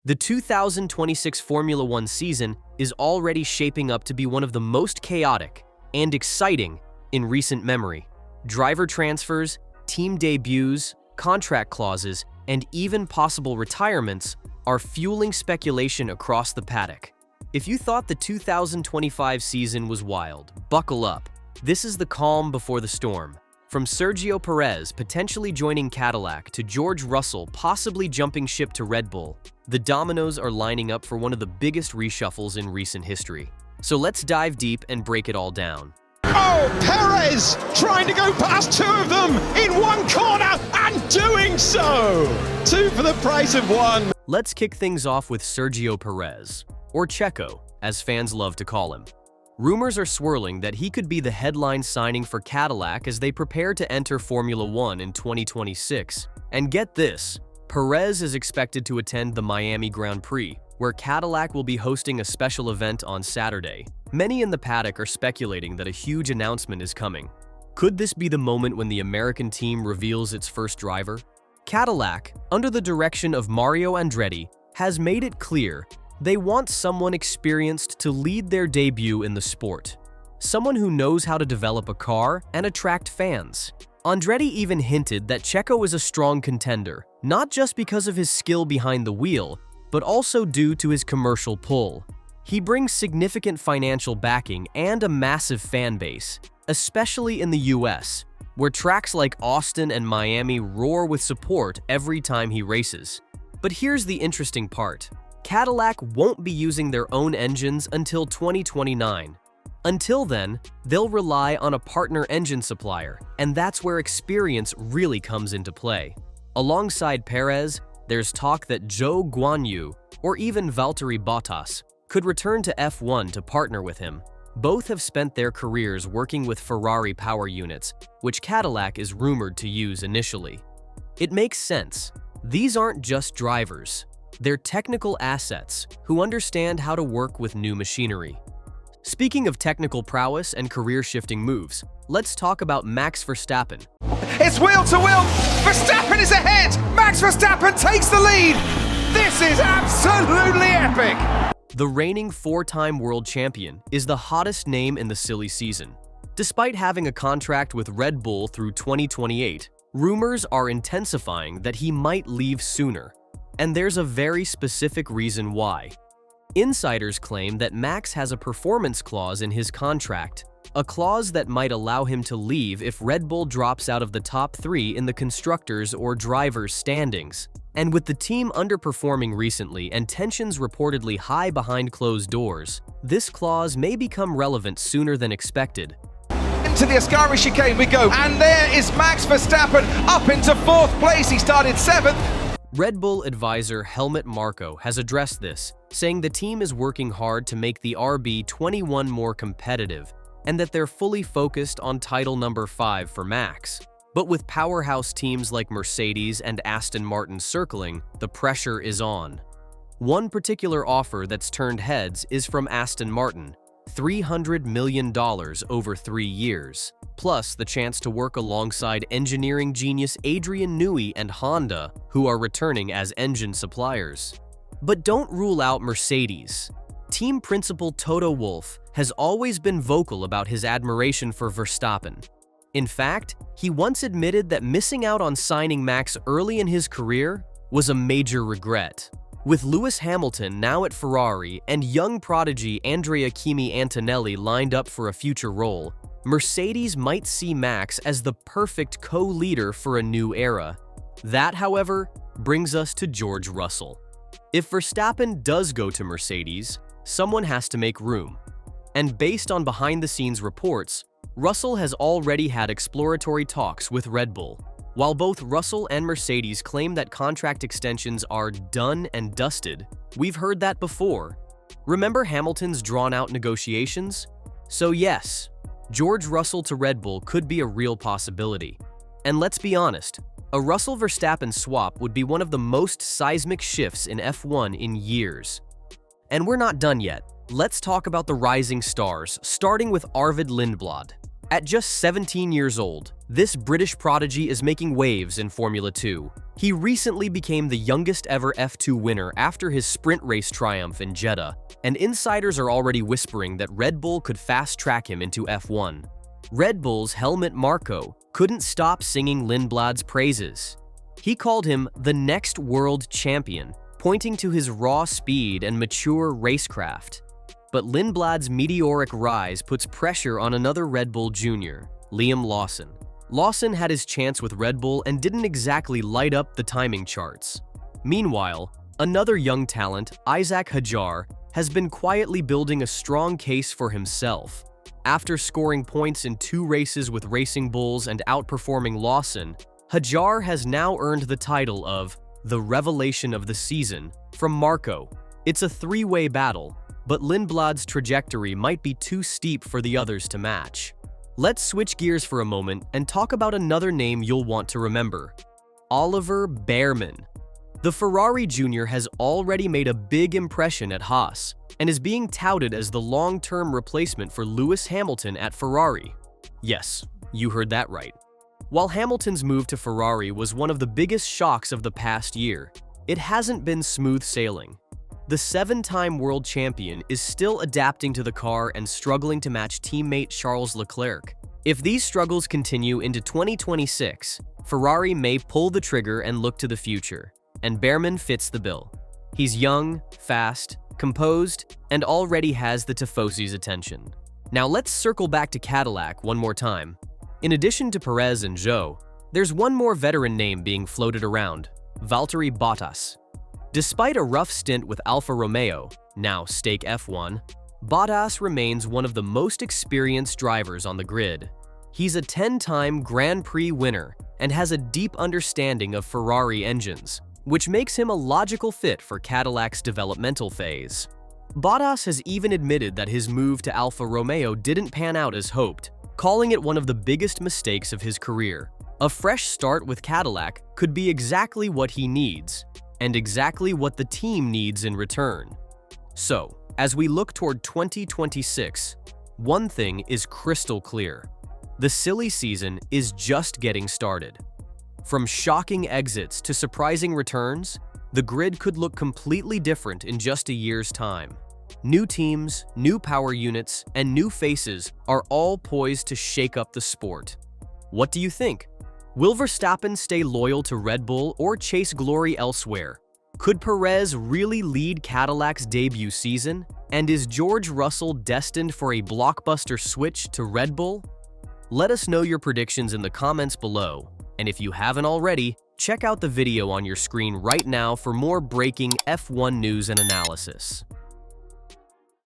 The 2026 Formula One season is already shaping up to be one of the most chaotic and exciting in recent memory. Driver transfers, team debuts, contract clauses, and even possible retirements are fueling speculation across the paddock. If you thought the 2025 season was wild, buckle up. This is the calm before the storm. From Sergio Perez potentially joining Cadillac to George Russell possibly jumping ship to Red Bull, the dominoes are lining up for one of the biggest reshuffles in recent history. So let's dive deep and break it all down. Oh, Perez trying to go past two of them in one corner and doing so! Two for the price of one. Let's kick things off with Sergio Perez, or Checo, as fans love to call him. Rumors are swirling that he could be the headline signing for Cadillac as they prepare to enter Formula One in 2026. And get this, Perez is expected to attend the Miami Grand Prix, where Cadillac will be hosting a special event on Saturday. Many in the paddock are speculating that a huge announcement is coming. Could this be the moment when the American team reveals its first driver? Cadillac, under the direction of Mario Andretti, has made it clear they want someone experienced to lead their debut in the sport. Someone who knows how to develop a car and attract fans. Andretti even hinted that Checo is a strong contender, not just because of his skill behind the wheel, but also due to his commercial pull. He brings significant financial backing and a massive fan base, especially in the US, where tracks like Austin and Miami roar with support every time he races. But here's the interesting part. Cadillac won't be using their own engines until 2029. Until then, they'll rely on a partner engine supplier, and that's where experience really comes into play. Alongside Perez, there's talk that Zhou Guanyu, or even Valtteri Bottas, could return to F1 to partner with him. Both have spent their careers working with Ferrari power units, which Cadillac is rumored to use initially. It makes sense. These aren't just drivers. They're technical assets who understand how to work with new machinery. Speaking of technical prowess and career-shifting moves, let's talk about Max Verstappen. It's wheel to wheel. Verstappen is ahead. Max Verstappen takes the lead. This is absolutely epic. The reigning four-time world champion is the hottest name in the silly season. Despite having a contract with Red Bull through 2028, rumors are intensifying that he might leave sooner. And there's a very specific reason why. Insiders claim that Max has a performance clause in his contract, a clause that might allow him to leave if Red Bull drops out of the top three in the constructors' or drivers' standings. And with the team underperforming recently and tensions reportedly high behind closed doors, this clause may become relevant sooner than expected. Into the Ascari chicane we go, and there is Max Verstappen up into fourth place. He started seventh. Red Bull advisor Helmut Marko has addressed this, saying the team is working hard to make the RB21 more competitive and that they're fully focused on title number 5 for Max. But with powerhouse teams like Mercedes and Aston Martin circling, the pressure is on. One particular offer that's turned heads is from Aston Martin, $300 million over 3 years, plus the chance to work alongside engineering genius Adrian Newey and Honda, who are returning as engine suppliers. But don't rule out Mercedes. Team principal Toto Wolff has always been vocal about his admiration for Verstappen. In fact, he once admitted that missing out on signing Max early in his career was a major regret. With Lewis Hamilton now at Ferrari and young prodigy Andrea Kimi Antonelli lined up for a future role, Mercedes might see Max as the perfect co-leader for a new era. That, however, brings us to George Russell. If Verstappen does go to Mercedes, someone has to make room. And based on behind-the-scenes reports, Russell has already had exploratory talks with Red Bull. While both Russell and Mercedes claim that contract extensions are done and dusted, we've heard that before. Remember Hamilton's drawn-out negotiations? So yes, George Russell to Red Bull could be a real possibility. And let's be honest, a Russell-Verstappen swap would be one of the most seismic shifts in F1 in years. And we're not done yet. Let's talk about the rising stars, starting with Arvid Lindblad. At just 17 years old, this British prodigy is making waves in Formula 2. He recently became the youngest ever F2 winner after his sprint race triumph in Jeddah, and insiders are already whispering that Red Bull could fast-track him into F1. Red Bull's Helmut Marko couldn't stop singing Lindblad's praises. He called him the next world champion, pointing to his raw speed and mature racecraft. But Lindblad's meteoric rise puts pressure on another Red Bull junior, Liam Lawson. Lawson had his chance with Red Bull and didn't exactly light up the timing charts. Meanwhile, another young talent, Isaac Hadjar, has been quietly building a strong case for himself. After scoring points in 2 races with Racing Bulls and outperforming Lawson, Hadjar has now earned the title of the Revelation of the Season from Marko. It's a 3-way battle, but Lindblad's trajectory might be too steep for the others to match. Let's switch gears for a moment and talk about another name you'll want to remember: Oliver Bearman. The Ferrari Junior has already made a big impression at Haas and is being touted as the long-term replacement for Lewis Hamilton at Ferrari. Yes, you heard that right. While Hamilton's move to Ferrari was one of the biggest shocks of the past year, it hasn't been smooth sailing. The 7-time world champion is still adapting to the car and struggling to match teammate Charles Leclerc. If these struggles continue into 2026, Ferrari may pull the trigger and look to the future, and Bearman fits the bill. He's young, fast, composed, and already has the Tifosi's attention. Now let's circle back to Cadillac one more time. In addition to Perez and Zhou, there's one more veteran name being floated around: Valtteri Bottas. Despite a rough stint with Alfa Romeo, now Stake F1, Bottas remains one of the most experienced drivers on the grid. He's a 10-time Grand Prix winner and has a deep understanding of Ferrari engines, which makes him a logical fit for Cadillac's developmental phase. Bottas has even admitted that his move to Alfa Romeo didn't pan out as hoped, calling it one of the biggest mistakes of his career. A fresh start with Cadillac could be exactly what he needs, and exactly what the team needs in return. So, as we look toward 2026, one thing is crystal clear: the silly season is just getting started. From shocking exits to surprising returns, the grid could look completely different in just a year's time. New teams, new power units, and new faces are all poised to shake up the sport. What do you think? Will Verstappen stay loyal to Red Bull or chase glory elsewhere? Could Perez really lead Cadillac's debut season? And is George Russell destined for a blockbuster switch to Red Bull? Let us know your predictions in the comments below. And if you haven't already, check out the video on your screen right now for more breaking F1 news and analysis.